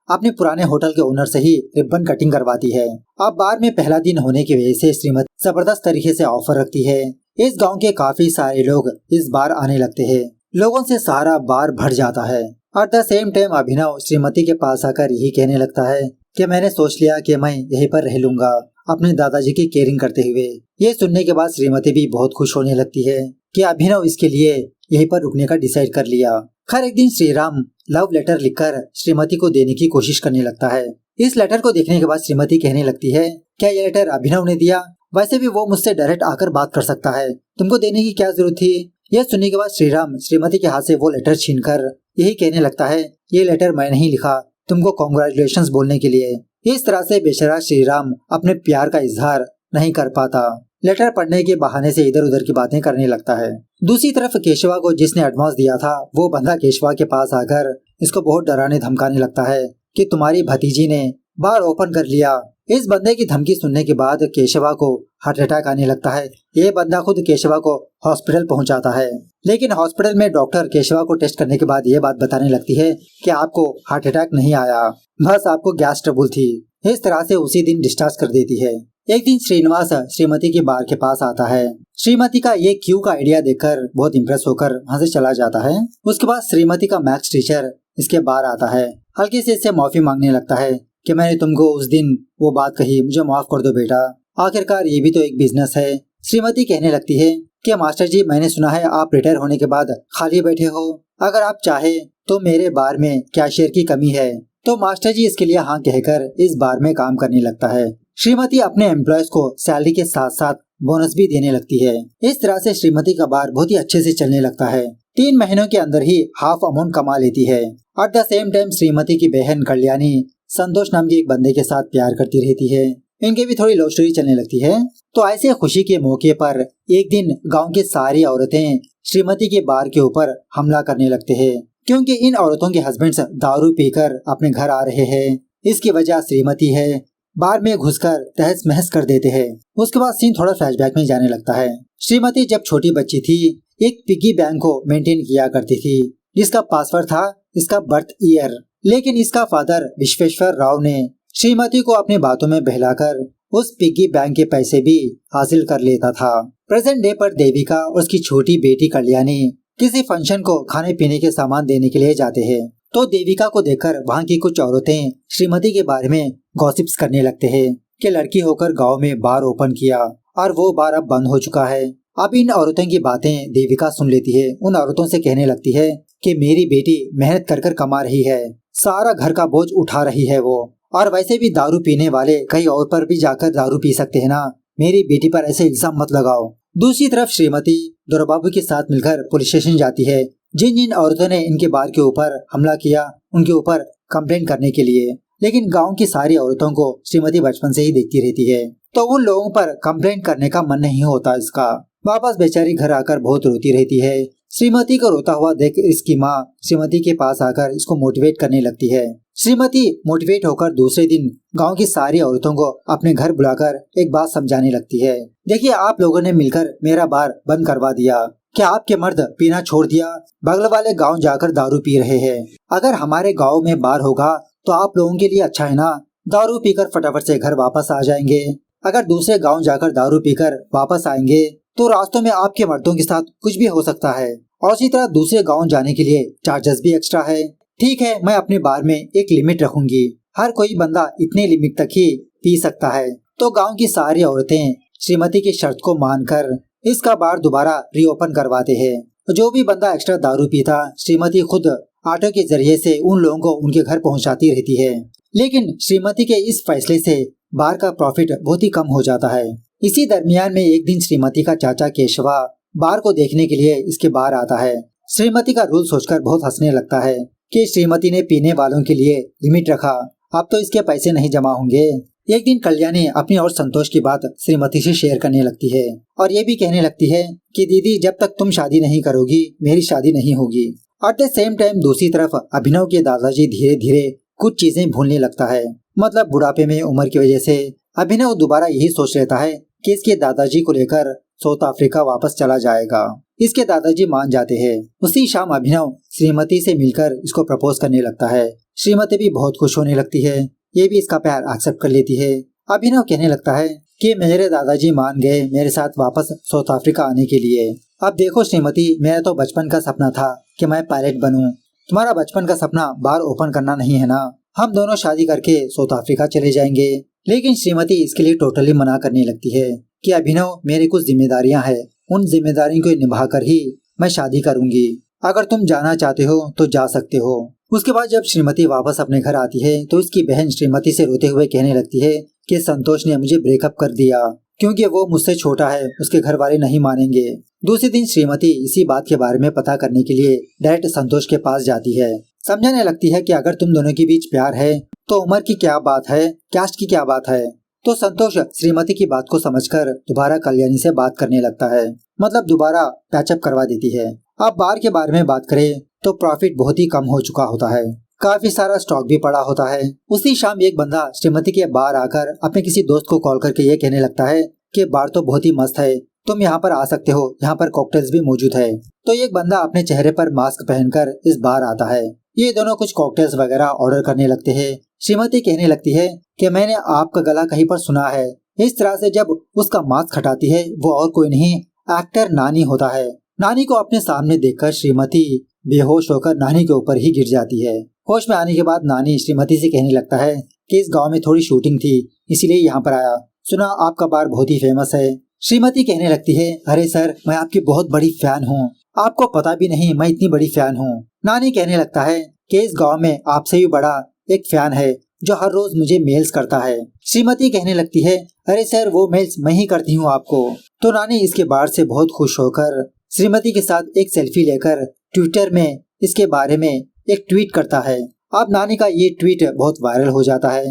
अपने पुराने होटल के ओनर से ही रिबन कटिंग करवाती है। अब बार में पहला दिन होने की वजह से श्रीमती जबरदस्त तरीके से ऑफर रखती है। इस गांव के काफी सारे लोग इस बार आने लगते हैं, लोगों से सारा बार भर जाता है। और द सेम टाइम अभिनव श्रीमती के पास आकर यही कहने लगता है कि मैंने सोच लिया कि मैं यहीं पर रह लूंगा अपने दादाजी की केयरिंग करते हुए। ये सुनने के बाद श्रीमती भी बहुत खुश होने लगती है कि अभिनव इसके लिए यहीं पर रुकने का डिसाइड कर लिया। खैर एक दिन श्रीराम लव लेटर लिखकर श्रीमती को देने की कोशिश करने लगता है। इस लेटर को देखने के बाद श्रीमती कहने लगती है क्या ये लेटर अभिनव ने दिया? वैसे भी वो मुझसे डायरेक्ट आकर बात कर सकता है, तुमको देने की क्या जरूरत थी? यह सुनने के बाद श्रीराम श्रीमती के हाथ से वो लेटर छीनकर यही कहने लगता है ये लेटर मैं नहीं लिखा, तुमको कॉन्ग्रेचुलेशंस बोलने के लिए। इस तरह से बेचारा श्रीराम अपने प्यार का इजहार नहीं कर पाता, लेटर पढ़ने के बहाने से इधर उधर की बातें करने लगता है। दूसरी तरफ केशवा को जिसने एडवांस दिया था वो बंदा केशवा के पास आकर इसको बहुत डराने धमकाने लगता है कि तुम्हारी भतीजी ने बार ओपन कर लिया। इस बंदे की धमकी सुनने के बाद केशवा को हार्ट अटैक आने लगता है। ये बंदा खुद केशवा को हॉस्पिटल पहुंचाता है, लेकिन हॉस्पिटल में डॉक्टर केशवा को टेस्ट करने के बाद ये बात बताने लगती है कि आपको हार्ट अटैक नहीं आया, बस आपको गैस ट्रबल थी। इस तरह से उसी दिन डिस्चार्ज कर देती है। एक दिन श्रीनिवास श्रीमती के बार के पास आता है। श्रीमती का ये क्यू का आइडिया देखकर बहुत इम्प्रेस होकर वहाँ से चला जाता है। उसके बाद श्रीमती का मैथ्स टीचर इसके बार आता है, हल्के से इससे माफी मांगने लगता है कि मैंने तुमको उस दिन वो बात कही, मुझे माफ कर दो बेटा, आखिरकार ये भी तो एक बिजनेस है। श्रीमती कहने लगती है कि मास्टर जी, मैंने सुना है आप रिटायर होने के बाद खाली बैठे हो, अगर आप चाहे तो मेरे बार में कैशियर की कमी है। तो मास्टर जी इसके लिए हाँ कहकर इस बार में काम करने लगता है। श्रीमती अपने एम्प्लॉयज को सैलरी के साथ साथ बोनस भी देने लगती है। इस तरह से श्रीमती का बार बहुत ही अच्छे से चलने लगता है। 3 महीनों के अंदर ही हाफ अमाउंट कमा लेती है। At the same time Shrimati की बहन कल्याणी संतोष नाम के एक बंदे के साथ प्यार करती रहती है। इनकी भी थोड़ी लव स्टोरी चलने लगती है। तो ऐसे खुशी के मौके पर एक दिन गांव की सारी औरतें श्रीमती के बार के ऊपर हमला करने लगते हैं, क्योंकि इन औरतों के हस्बैंड्स दारू पीकर अपने घर आ रहे हैं। इसकी वजह श्रीमती है। बार में घुसकर तहस महस कर देते हैं। उसके बाद सीन थोड़ा फ्लैशबैक में जाने लगता है। श्रीमती जब छोटी बच्ची थी एक पिग्गी बैंक को मेंटेन किया करती थी, जिसका पासवर्ड था इसका बर्थ ईयर। लेकिन इसका फादर विश्वेश्वर राव ने श्रीमती को अपनी बातों में बहलाकर उस पिग्गी बैंक के पैसे भी हासिल कर लेता था। प्रेजेंट डे पर देविका और उसकी छोटी बेटी कल्याणी किसी फंक्शन को खाने पीने के सामान देने के लिए जाते हैं। तो देविका को देखकर वहाँ की कुछ औरतें श्रीमती के बारे में गॉसिप्स करने लगते हैं कि लड़की होकर गांव में बार ओपन किया और वो बार अब बंद हो चुका है। अब इन औरतों की बातें देविका सुन लेती है। उन औरतों से कहने लगती है कि मेरी बेटी मेहनत कर कर कमा रही है, सारा घर का बोझ उठा रही है वो, और वैसे भी दारू पीने वाले कहीं और पर भी जाकर दारू पी सकते हैं ना, मेरी बेटी पर ऐसे इल्जाम मत लगाओ। दूसरी तरफ श्रीमती दोराबाबू के साथ मिलकर पुलिस स्टेशन जाती है। जिन जिन औरतों ने इनके बार के ऊपर हमला किया उनके ऊपर कंप्लेंट करने के लिए, लेकिन गांव की सारी औरतों को श्रीमती बचपन से ही देखती रहती है, तो उन लोगों पर कंप्लेंट करने का मन नहीं होता इसका। वापस बेचारी घर आकर बहुत रोती रहती है। श्रीमती को रोता हुआ देख इसकी माँ श्रीमती के पास आकर इसको मोटिवेट करने लगती है। श्रीमती मोटिवेट होकर दूसरे दिन गांव की सारी औरतों को अपने घर बुलाकर एक बात समझाने लगती है। देखिए, आप लोगों ने मिलकर मेरा बार बंद करवा दिया, क्या आपके मर्द पीना छोड़ दिया? बगल वाले गांव जाकर दारू पी रहे हैं। अगर हमारे गांव में बार होगा तो आप लोगों के लिए अच्छा है ना, दारू पीकर फटाफट से घर वापस आ जाएंगे। अगर दूसरे गांव जाकर दारू पीकर वापस आएंगे तो रास्तों में आपके मर्दों के साथ कुछ भी हो सकता है, और इसी तरह दूसरे गांव जाने के लिए चार्जेस भी एक्स्ट्रा है। ठीक है, मैं अपने बार में एक लिमिट रखूंगी, हर कोई बंदा इतने लिमिट तक ही पी सकता है। तो गांव की सारी औरतें श्रीमती की शर्त को मानकर इसका बार दोबारा रीओपन करवाते हैं। जो भी बंदा एक्स्ट्रा दारू पीता श्रीमती खुद ऑटो के जरिए से उन लोगों को उनके घर पहुंचाती रहती है। लेकिन श्रीमती के इस फैसले से बार का प्रॉफिट बहुत ही कम हो जाता है। इसी दरमियान में एक दिन श्रीमती का चाचा केशवा बार को देखने के लिए इसके बाहर आता है। श्रीमती का रूल सोचकर बहुत हंसने लगता है कि श्रीमती ने पीने वालों के लिए लिमिट रखा, अब तो इसके पैसे नहीं जमा होंगे। एक दिन कल्याणी अपनी और संतोष की बात श्रीमती से शेयर करने लगती है और ये भी कहने लगती है कि दीदी, जब तक तुम शादी नहीं करोगी मेरी शादी नहीं होगी। एट द सेम टाइम दूसरी तरफ अभिनव के दादाजी धीरे धीरे कुछ चीजें भूलने लगता है। मतलब बुढ़ापे में उम्र की वजह से अभिनव दोबारा यही सोच लेता है कि इसके दादाजी को लेकर साउथ अफ्रीका वापस चला जाएगा। इसके दादाजी मान जाते हैं। उसी शाम अभिनव श्रीमती से मिलकर इसको प्रपोज करने लगता है। श्रीमती भी बहुत खुश होने लगती है, ये भी इसका प्यार एक्सेप्ट कर लेती है। अभिनव कहने लगता है कि मेरे दादाजी मान गए मेरे साथ वापस साउथ अफ्रीका आने के लिए। अब देखो श्रीमती, मेरा तो बचपन का सपना था कि मैं पायलट बनूं। तुम्हारा बचपन का सपना बार ओपन करना नहीं है ना, हम दोनों शादी करके साउथ अफ्रीका चले जाएंगे। लेकिन श्रीमती इसके लिए टोटली मना करने लगती है कि अभिनव, मेरी कुछ जिम्मेदारियां हैं, उन जिम्मेदारियों को निभाकर ही मैं शादी करूंगी। अगर तुम जाना चाहते हो तो जा सकते हो। उसके बाद जब श्रीमती वापस अपने घर आती है तो इसकी बहन श्रीमती से रोते हुए कहने लगती है कि संतोष ने मुझे ब्रेकअप कर दिया क्योंकि वो मुझसे छोटा है, उसके घर वाले नहीं मानेंगे। दूसरे दिन श्रीमती इसी बात के बारे में पता करने के लिए डायरेक्ट संतोष के पास जाती है। समझाने लगती है कि अगर तुम दोनों के बीच प्यार है तो उम्र की क्या बात है, कास्ट की क्या बात है। तो संतोष श्रीमती की बात को समझकर दोबारा कल्याणी से बात करने लगता है, मतलब दोबारा पैचअप करवा देती है। अब बार के बारे में बात करें तो प्रॉफिट बहुत ही कम हो चुका होता है, काफी सारा स्टॉक भी पड़ा होता है। उसी शाम एक बंदा श्रीमती के बार आकर अपने किसी दोस्त को कॉल करके ये कहने लगता है कि बार तो बहुत ही मस्त है, तुम यहाँ पर आ सकते हो, यहाँ पर कॉकटेल्स भी मौजूद है। तो एक बंदा अपने चेहरे पर मास्क पहनकर इस बार आता है। ये दोनों कुछ कॉकटेल्स वगैरह ऑर्डर करने लगते हैं। श्रीमती कहने लगती है कि मैंने आपका गला कहीं पर सुना है। इस तरह से जब उसका मास्क हटाती है वो और कोई नहीं, एक्टर नानी होता है। नानी को अपने सामने देखकर श्रीमती बेहोश होकर नानी के ऊपर ही गिर जाती है। होश में आने के बाद नानी श्रीमती से कहने लगता है कि इस गांव में थोड़ी शूटिंग थी इसीलिए यहाँ पर आया, सुना आपका बार बहुत ही फेमस है, श्रीमती कहने लगती है, अरे सर, मैं आपकी बहुत बड़ी फैन हूँ, आपको पता भी नहीं मैं इतनी बड़ी फैन हूँ। नानी कहने लगता है कि इस गांव में आपसे भी बड़ा एक फैन है जो हर रोज मुझे मेल्स करता है। श्रीमती कहने लगती है, अरे सर, वो मेल्स मैं ही करती हूँ आपको। तो नानी इसके बारे से बहुत खुश होकर श्रीमती के साथ एक सेल्फी लेकर ट्विटर में इसके बारे में एक ट्वीट करता है। अब नानी का ये ट्वीट बहुत वायरल हो जाता है।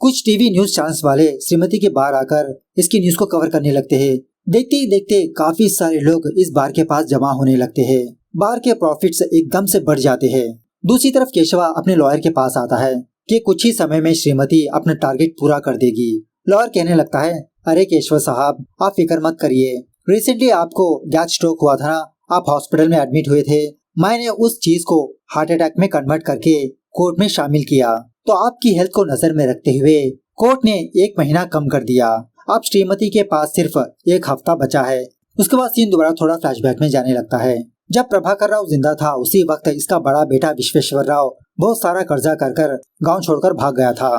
कुछ टीवी न्यूज चैनल्स वाले श्रीमती के बार आकर इसकी न्यूज को कवर करने लगते हैं। देखते ही देखते काफी सारे लोग इस बार के पास जमा होने लगते हैं। बार के प्रॉफिट्स एकदम से बढ़ जाते हैं। दूसरी तरफ केशवा अपने लॉयर के पास आता है कि कुछ ही समय में श्रीमती अपना टारगेट पूरा कर देगी। लॉयर कहने लगता है, अरे केशव साहब, आप फिक्र मत करिए, रिसेंटली आपको गैस स्ट्रोक हुआ था ना, आप हॉस्पिटल में एडमिट हुए थे, मैंने उस चीज को हार्ट अटैक में कन्वर्ट करके कोर्ट में शामिल किया, तो आपकी हेल्थ को नजर में रखते हुए कोर्ट ने 1 महीना कम कर दिया। अब श्रीमती के पास सिर्फ 1 हफ्ता बचा है। उसके बाद सीन दोबारा थोड़ा फ्लैशबैक में जाने लगता है। जब प्रभाकर राव जिंदा था उसी वक्त इसका बड़ा बेटा विश्वेश्वर राव बहुत सारा कर्जा कर गाँव छोड़कर भाग गया था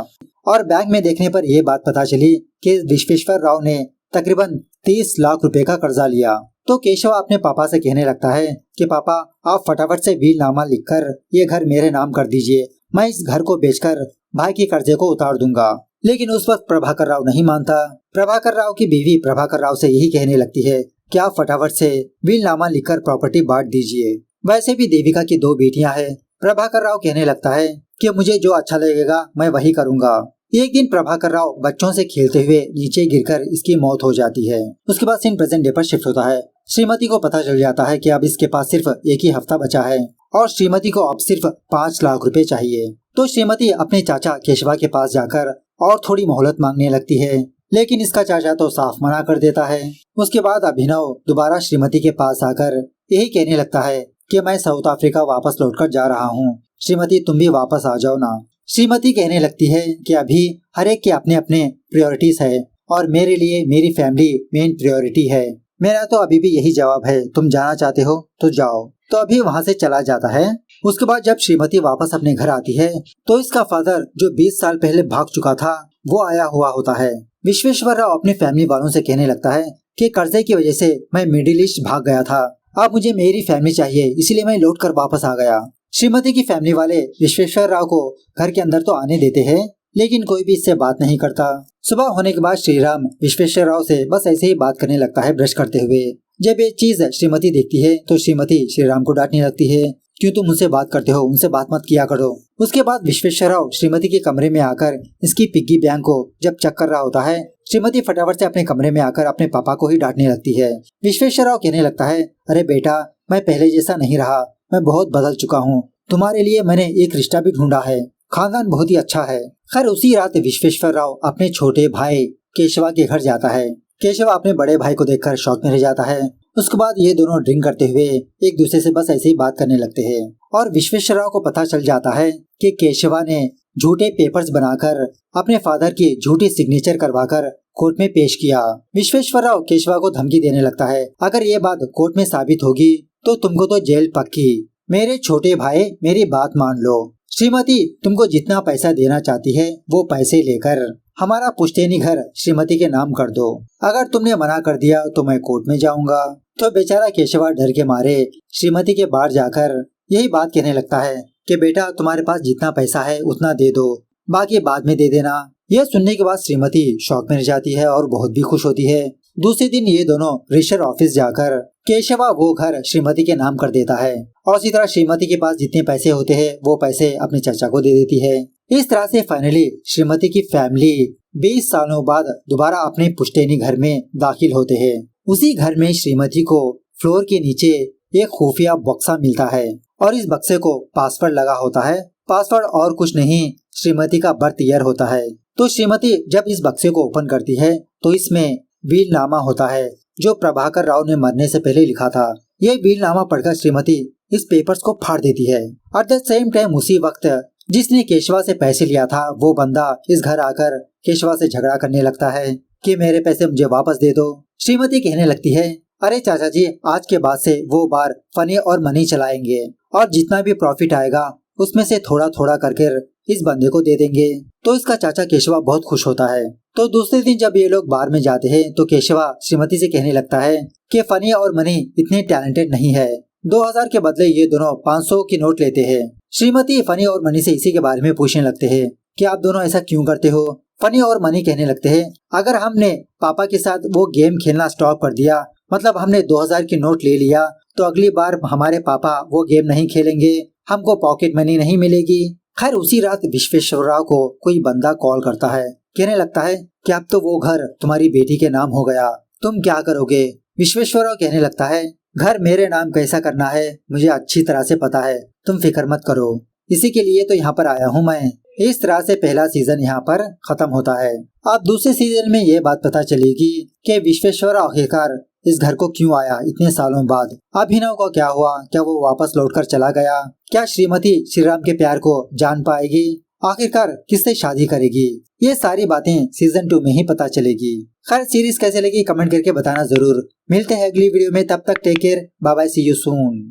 और बैंक में देखने पर यह बात पता चली कि विश्वेश्वर राव ने तकरीबन 30 लाख रुपए का कर्जा लिया। तो केशव अपने पापा से कहने लगता है कि पापा, आप फटाफट से वीलनामा लिखकर ये घर मेरे नाम कर दीजिए, मैं इस घर को बेचकर भाई के कर्जे को उतार दूंगा। लेकिन उस वक्त प्रभाकर राव नहीं मानता। प्रभाकर राव की बीवी प्रभाकर राव से यही कहने लगती है कि आप फटाफट से वीलनामा लिखकर प्रॉपर्टी बांट दीजिए। वैसे भी देविका की 2 बेटियां हैं। प्रभाकर राव कहने लगता है कि मुझे जो अच्छा लगेगा मैं वही करूंगा। एक दिन प्रभाकर राव बच्चों से खेलते हुए नीचे गिरकर इसकी मौत हो जाती है। उसके बाद सीन प्रेजेंट डे पर शिफ्ट होता है। श्रीमती को पता चल जाता है कि अब इसके पास सिर्फ 1 ही हफ्ता बचा है और श्रीमती को अब सिर्फ 5 लाख रुपए चाहिए। तो श्रीमती अपने चाचा केशवा के पास जाकर और थोड़ी मोहलत मांगने लगती है, लेकिन इसका चाचा तो साफ मना कर देता है। उसके बाद अभिनव दोबारा श्रीमती के पास आकर यही कहने लगता है कि मैं साउथ अफ्रीका वापस लौटकर जा रहा हूँ, श्रीमती तुम भी वापस आ जाओ ना। श्रीमती कहने लगती है कि अभी हर एक के अपने अपने प्रायोरिटीज है और मेरे लिए मेरी फैमिली मेन प्रायोरिटी है। मेरा तो अभी भी यही जवाब है, तुम जाना चाहते हो तो जाओ। तो अभी वहाँ से चला जाता है। उसके बाद जब श्रीमती वापस अपने घर आती है तो इसका फादर जो 20 साल पहले भाग चुका था वो आया हुआ होता है। विश्वेश्वर राव अपने फैमिली वालों से कहने लगता है कि कर्जे की वजह से मैं मिडिल ईस्ट भाग गया था, अब मुझे मेरी फैमिली चाहिए, इसलिए मैं लौट कर वापस आ गया। श्रीमती की फैमिली वाले विश्वेश्वर राव को घर के अंदर तो आने देते हैं, लेकिन कोई भी इससे बात नहीं करता। सुबह होने के बाद श्रीराम विश्वेश्वर राव से बस ऐसे ही बात करने लगता है ब्रश करते हुए। जब ये चीज श्रीमती देखती है तो श्रीमती श्रीराम को डांटने लगती है, क्यों तुम मुझसे बात करते हो, उनसे बात मत किया करो। उसके बाद विश्वेश्वर राव श्रीमती के कमरे में आकर इसकी पिग्गी बैंक को जब चेक कर रहा होता है, श्रीमती फटाफट से अपने कमरे में आकर अपने पापा को ही डांटने लगती है। विश्वेश्वर राव कहने लगता है, अरे बेटा, मैं पहले जैसा नहीं रहा, मैं बहुत बदल चुका हूँ, तुम्हारे लिए मैंने एक रिश्ता भी ढूंढा है, खानदान बहुत ही अच्छा है। खैर उसी रात विश्वेश्वर राव अपने छोटे भाई केशवा के घर जाता है। केशव अपने बड़े भाई को देखकर शॉक में रह जाता है। उसके बाद ये दोनों ड्रिंक करते हुए एक दूसरे से बस ऐसे ही बात करने लगते हैं और विश्वेश्वर राव को पता चल जाता है कि केशवा ने झूठे पेपर्स बनाकर अपने फादर की झूठी सिग्नेचर करवाकर कोर्ट में पेश किया। विश्वेश्वर राव केशवा को धमकी देने लगता है, अगर ये बात कोर्ट में साबित होगी तो तुमको तो जेल पक्की। मेरे छोटे भाई, मेरी बात मान लो, श्रीमती तुमको जितना पैसा देना चाहती है वो पैसे लेकर हमारा पुश्तैनी घर श्रीमती के नाम कर दो। अगर तुमने मना कर दिया तो मैं कोर्ट में जाऊंगा। तो बेचारा केशवा डर के मारे श्रीमती के बाहर जाकर यही बात कहने लगता है कि बेटा, तुम्हारे पास जितना पैसा है उतना दे दो, बाकी बाद में दे देना। यह सुनने के बाद श्रीमती शॉक में रह जाती है और बहुत भी खुश होती है। दूसरे दिन ये दोनों रजिस्टर ऑफिस जाकर केशवा वो घर श्रीमती के नाम कर देता है और इसी तरह श्रीमती के पास जितने पैसे होते हैं वो पैसे अपने चाचा को दे देती है। इस तरह से फाइनली श्रीमती की फैमिली 20 सालों बाद दोबारा अपने पुश्तैनी घर में दाखिल होते हैं। उसी घर में श्रीमती को फ्लोर के नीचे एक खुफिया बक्सा मिलता है और इस बक्से को पासवर्ड लगा होता है। पासवर्ड और कुछ नहीं, श्रीमती का बर्थ ईयर होता है। तो श्रीमती जब इस बक्से को ओपन करती है तो इसमें वीलनामा होता है जो प्रभाकर राव ने मरने से पहले लिखा था। ये वीलनामा पढ़कर श्रीमती इस पेपर्स को फाड़ देती है। एट द सेम टाइम उसी वक्त जिसने केशवा से पैसे लिया था वो बंदा इस घर आकर केशवा से झगड़ा करने लगता है कि मेरे पैसे मुझे वापस दे दो। श्रीमती कहने लगती है, अरे चाचा जी, आज के बाद से वो बार फनी और मनी चलाएंगे और जितना भी प्रॉफिट आएगा उसमें से थोड़ा थोड़ा करके इस बंदे को दे देंगे। तो इसका चाचा केशवा बहुत खुश होता है। तो दूसरे दिन जब ये लोग बार में जाते हैं तो केशवा श्रीमती से कहने लगता है कि फनी और मनी इतने टैलेंटेड नहीं है। 2000 के बदले ये दोनों 500 की नोट लेते हैं। श्रीमती फनी और मनी से इसी के बारे में पूछने लगते हैं कि आप दोनों ऐसा क्यों करते हो। फनी और मनी कहने लगते हैं अगर हमने पापा के साथ वो गेम खेलना स्टॉप कर दिया, मतलब हमने 2000 की नोट ले लिया, तो अगली बार हमारे पापा वो गेम नहीं खेलेंगे, हमको पॉकेट मनी नहीं मिलेगी। खैर उसी रात विश्वेश्वरराव को कोई बंदा कॉल करता है, कहने लगता है कि अब तो वो घर तुम्हारी बेटी के नाम हो गया, तुम क्या करोगे। विश्वेश्वरराव कहने लगता है घर मेरे नाम कैसा करना है मुझे अच्छी तरह से पता है, तुम फिक्र मत करो, इसी के लिए तो यहाँ पर आया हूँ मैं। इस तरह से पहला सीजन यहाँ पर खत्म होता है। अब दूसरे सीजन में ये बात पता चलेगी कि विश्वेश्वरराव आखिरकार इस घर को क्यों आया इतने सालों बाद। अभिनव को क्या हुआ, क्या वो वापस लौटकर चला गया, क्या श्रीमती श्रीराम के प्यार को जान पाएगी, आखिरकार किससे शादी करेगी, ये सारी बातें सीजन 2 में ही पता चलेगी। खैर सीरीज कैसे लगी कमेंट करके बताना जरूर। मिलते हैं अगली वीडियो में, तब तक take care, bye bye, see you soon.